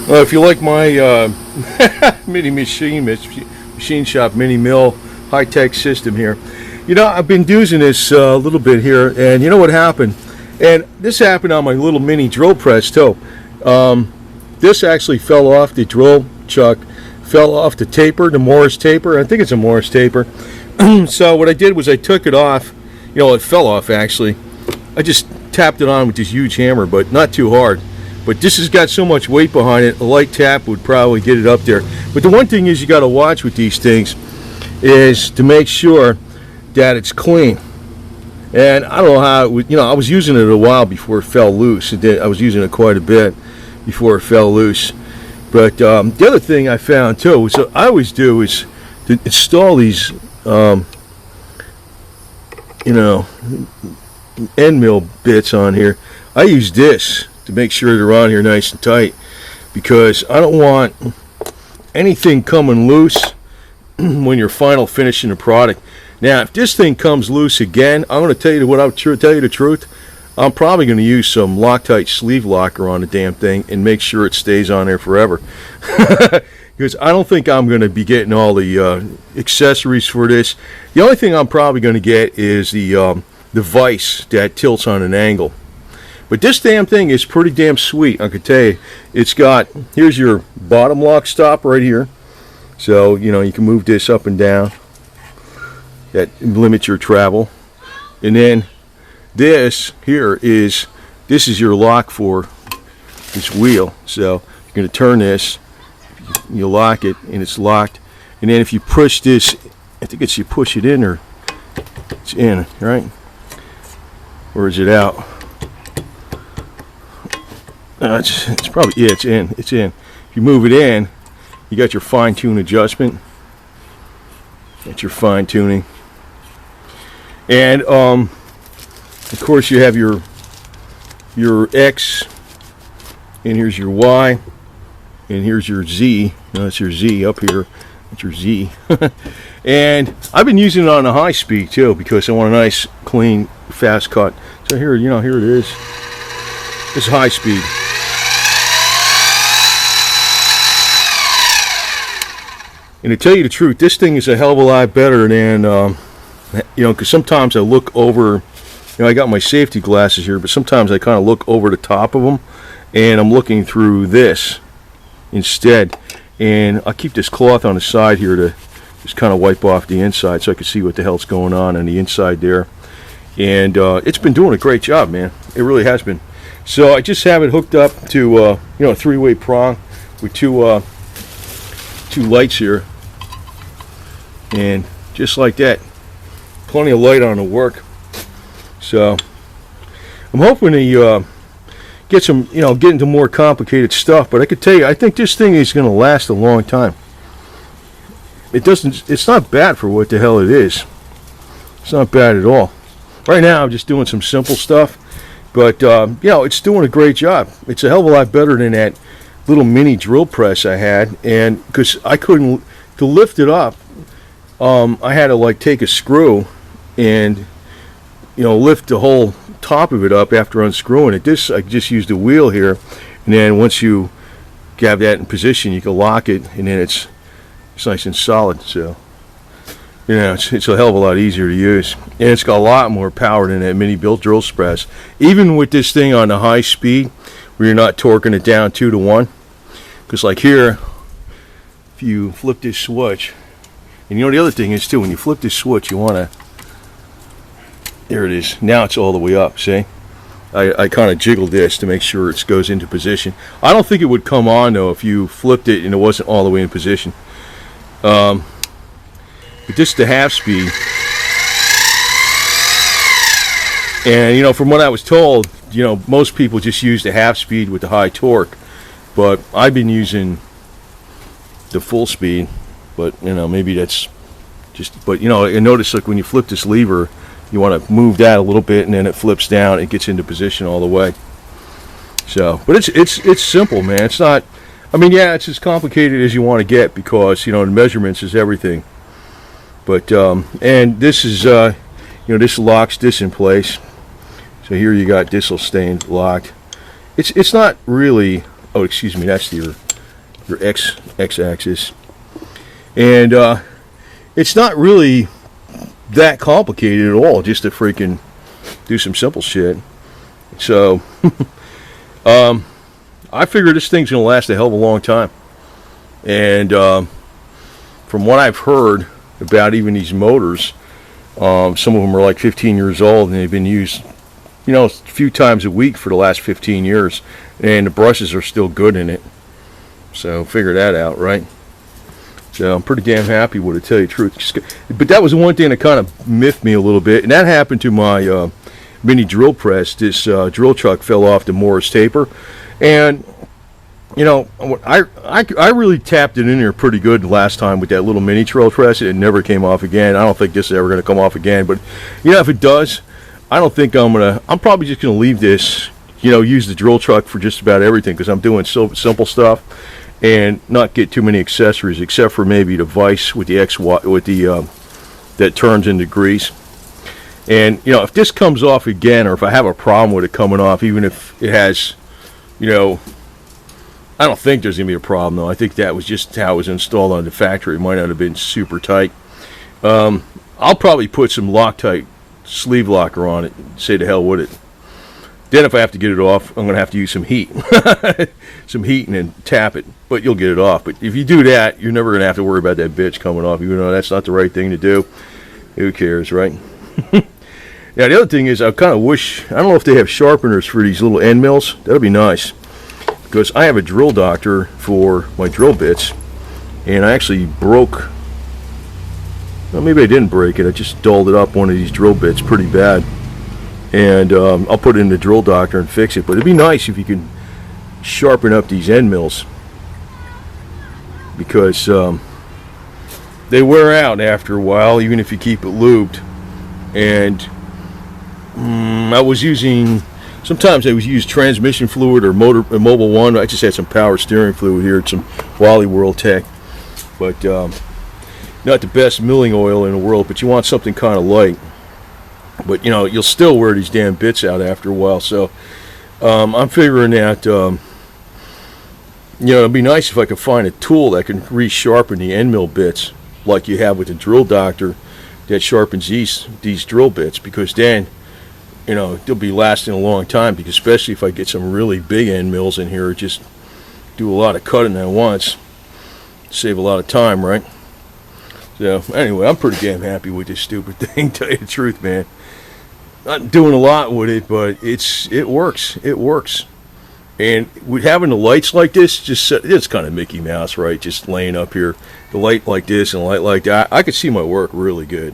Well, if you like my mini machine shop, mini mill, high-tech system here, I've been using this a little bit here, and you know what happened? And this happened on my little mini drill press too. This actually fell off the drill chuck, fell off the taper, the Morse taper. I think it's a Morse taper. So what I did was I took it off. It fell off actually. I just tapped it on with this huge hammer, but not too hard. But this has got so much weight behind it, a light tap would probably get it up there. But the one thing is you got to watch with these things is to make sure that it's clean. And I don't know how it would, I was using it a while before it fell loose. I was using it quite a bit before it fell loose. But the other thing I found too, which I always do, is to install these, end mill bits on here. I use this to make sure they're on here nice and tight, because I don't want anything coming loose when you're final finishing the product. Now, if this thing comes loose again, I'm going to tell you the truth. I'm probably going to use some Loctite sleeve locker on the damn thing and make sure it stays on there forever. Because I don't think I'm going to be getting all the accessories for this. The only thing I'm probably going to get is the vise that tilts on an angle. But this damn thing is pretty damn sweet, I can tell you. Here's your bottom lock stop right here. So, you can move this up and down. That limits your travel. And then this is your lock for this wheel. So, you're going to turn this, you lock it, and it's locked. And then if you push this, I think it's you push it in, or it's in, right? Or is it out? It's probably, yeah, it's in. If you move it in, you got your fine-tune adjustment. That's your fine-tuning. And, of course, you have your X, and here's your Y, and here's your Z. That's your Z up here. That's your Z. And I've been using it on a high speed, too, because I want a nice, clean, fast cut. So here, here it is. It's high speed. And to tell you the truth, this thing is a hell of a lot better than, because sometimes I look over, I got my safety glasses here, but sometimes I kind of look over the top of them, and I'm looking through this instead. And I keep this cloth on the side here to just kind of wipe off the inside so I can see what the hell's going on the inside there. And it's been doing a great job, man. It really has been. So I just have it hooked up to, a three-way prong with two lights here. And just like that, plenty of light on the work. So I'm hoping to get some, get into more complicated stuff. But I could tell you, I think this thing is going to last a long time. It's not bad for what the hell it is. It's not bad at all. Right now I'm just doing some simple stuff, but it's doing a great job. It's a hell of a lot better than that little mini drill press I had, and because I couldn't, to lift it up, I had to take a screw and lift the whole top of it up after unscrewing it. This, I just used a wheel here, and then once you have that in position, you can lock it, and then it's nice and solid. So it's a hell of a lot easier to use, and it's got a lot more power than that mini built drill press. Even with this thing on the high speed, where you're not torquing it down 2 to 1, because like here, if you flip this switch, and the other thing is too, when you flip this switch, you want to, there it is, now it's all the way up. See, I kind of jiggled this to make sure it goes into position. I don't think it would come on though if you flipped it and it wasn't all the way in position. But this is the half speed, and from what I was told, most people just use the half speed with the high torque, but I've been using the full speed. But maybe that's just, but I notice when you flip this lever, you want to move that a little bit, and then it flips down, it gets into position all the way. So, but it's simple, man. It's not, it's as complicated as you want to get, because the measurements is everything. But and this is this locks this in place. So here you got this will stay locked. It's not really, oh excuse me, that's your your x-axis. And it's not really that complicated at all, just to freaking do some simple shit. So I figure this thing's going to last a hell of a long time. And from what I've heard about even these motors, some of them are like 15 years old, and they've been used, a few times a week for the last 15 years, and the brushes are still good in it. So figure that out, right? So I'm pretty damn happy with it, to tell you the truth. But that was the one thing that kind of miffed me a little bit, and that happened to my mini drill press. This drill chuck fell off the Morse taper, and I really tapped it in there pretty good the last time with that little mini drill press. It never came off again. I don't think this is ever going to come off again. But if it does, I don't think I'm probably just going to leave this. Use the drill chuck for just about everything, because I'm doing so simple stuff, and not get too many accessories, except for maybe the vise with the that turns into grease. And if this comes off again, or if I have a problem with it coming off, even if it has, I don't think there's going to be a problem, though. I think that was just how it was installed on the factory. It might not have been super tight. I'll probably put some Loctite sleeve locker on it and say to hell with it. Then if I have to get it off, I'm going to have to use some heat. Some heat and then tap it. But you'll get it off. But if you do that, you're never going to have to worry about that bitch coming off, even though that's not the right thing to do. Who cares, right? Now, the other thing is, I kind of wish, I don't know if they have sharpeners for these little end mills. That would be nice. Because I have a drill doctor for my drill bits, and I actually broke, well, maybe I didn't break it, I just dulled it up one of these drill bits pretty bad. And I'll put it in the drill doctor and fix it. But it'd be nice if you could sharpen up these end mills, because they wear out after a while, even if you keep it lubed. And I was using, sometimes I would use transmission fluid or Mobile One. I just had some power steering fluid here at some Wally World Tech. But not the best milling oil in the world, but you want something kind of light. But you'll still wear these damn bits out after a while. So I'm figuring that it'd be nice if I could find a tool that can resharpen the end mill bits, like you have with the drill doctor that sharpens these drill bits, because then they'll be lasting a long time. Because especially if I get some really big end mills in here, just do a lot of cutting at once, save a lot of time, right? So anyway, I'm pretty damn happy with this stupid thing, to tell you the truth, man. Not doing a lot with it, but it works. It works. And with having the lights like this, it's kind of Mickey Mouse, right? Just laying up here, the light like this and a light like that. I could see my work really good.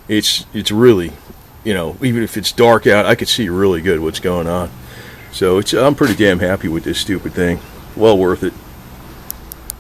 It's really, even if it's dark out, I could see really good what's going on. So I'm pretty damn happy with this stupid thing. Well worth it.